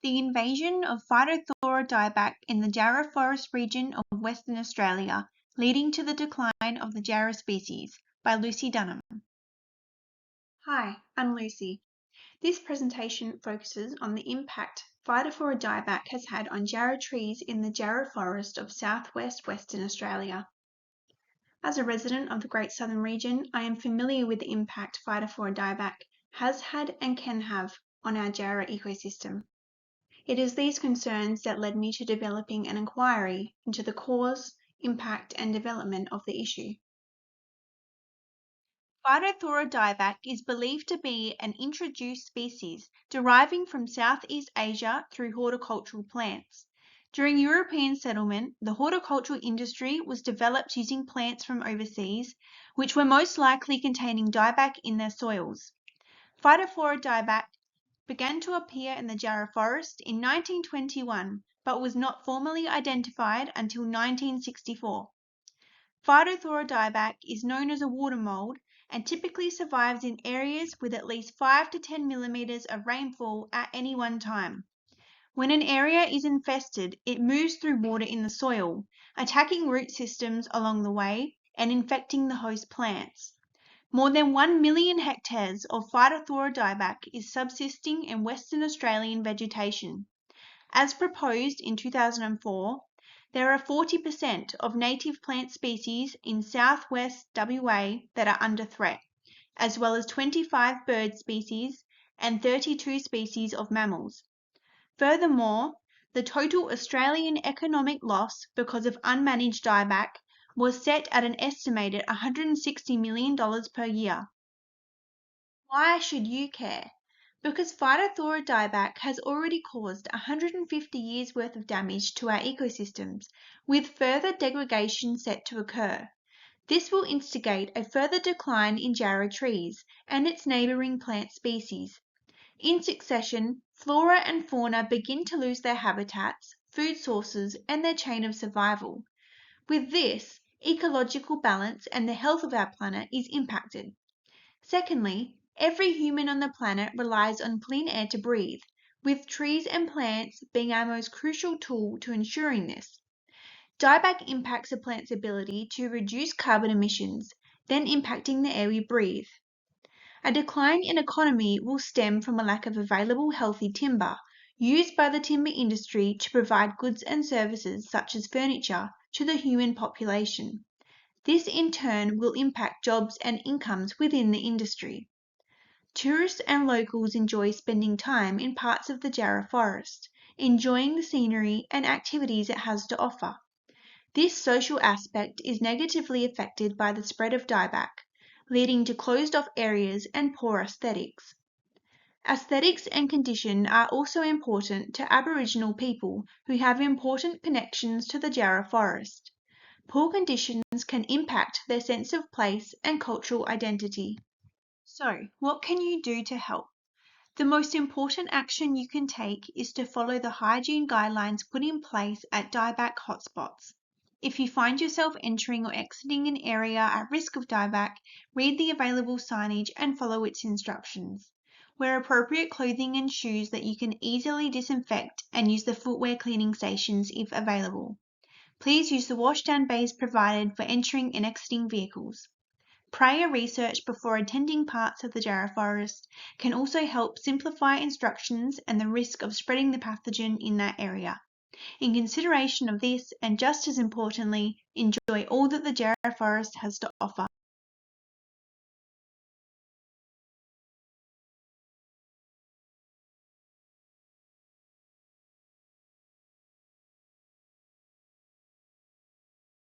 The Invasion of Phytophthora dieback in the Jarrah Forest region of Western Australia, leading to the decline of the Jarrah species, by Lucy Dunham. Hi, I'm Lucy. This presentation focuses on the impact Phytophthora dieback has had on Jarrah trees in the Jarrah Forest of southwest Western Australia. As a resident of the Great Southern region, I am familiar with the impact Phytophthora dieback has had and can have on our Jarrah ecosystem. It is these concerns that led me to developing an inquiry into the cause, impact and development of the issue. Phytophthora dieback is believed to be an introduced species deriving from Southeast Asia through horticultural plants. During European settlement, the horticultural industry was developed using plants from overseas, which were most likely containing dieback in their soils. Phytophthora dieback began to appear in the Jarrah Forest in 1921, but was not formally identified until 1964. Phytophthora dieback is known as a water mold and typically survives in areas with at least 5 to 10 millimeters of rainfall at any one time. When an area is infested, it moves through water in the soil, attacking root systems along the way and infecting the host plants. More than 1 million hectares of Phytophthora dieback is subsisting in Western Australian vegetation. As proposed in 2004, there are 40% of native plant species in southwest WA that are under threat, as well as 25 bird species and 32 species of mammals. Furthermore, the total Australian economic loss because of unmanaged dieback was set at an estimated $160 million per year. Why should you care? Because Phytophthora dieback has already caused 150 years worth of damage to our ecosystems, with further degradation set to occur. This will instigate a further decline in Jarrah trees and its neighbouring plant species. In succession, flora and fauna begin to lose their habitats, food sources, and their chain of survival. With this, ecological balance and the health of our planet is impacted. Secondly, every human on the planet relies on clean air to breathe, with trees and plants being our most crucial tool to ensuring this. Dieback impacts a plant's ability to reduce carbon emissions, then impacting the air we breathe. A decline in economy will stem from a lack of available healthy timber, used by the timber industry to provide goods and services such as furniture to the human population. This in turn will impact jobs and incomes within the industry. Tourists and locals enjoy spending time in parts of the Jarrah Forest, enjoying the scenery and activities it has to offer. This social aspect is negatively affected by the spread of dieback, leading to closed-off areas and poor aesthetics. Aesthetics and condition are also important to Aboriginal people who have important connections to the Jarrah Forest. Poor conditions can impact their sense of place and cultural identity. So, what can you do to help? The most important action you can take is to follow the hygiene guidelines put in place at dieback hotspots. If you find yourself entering or exiting an area at risk of dieback, read the available signage and follow its instructions. Wear appropriate clothing and shoes that you can easily disinfect and use the footwear cleaning stations if available. Please use the washdown bays provided for entering and exiting vehicles. Prior research before attending parts of the Jarrah Forest can also help simplify instructions and the risk of spreading the pathogen in that area. In consideration of this, and just as importantly, enjoy all that the Jarrah Forest has to offer.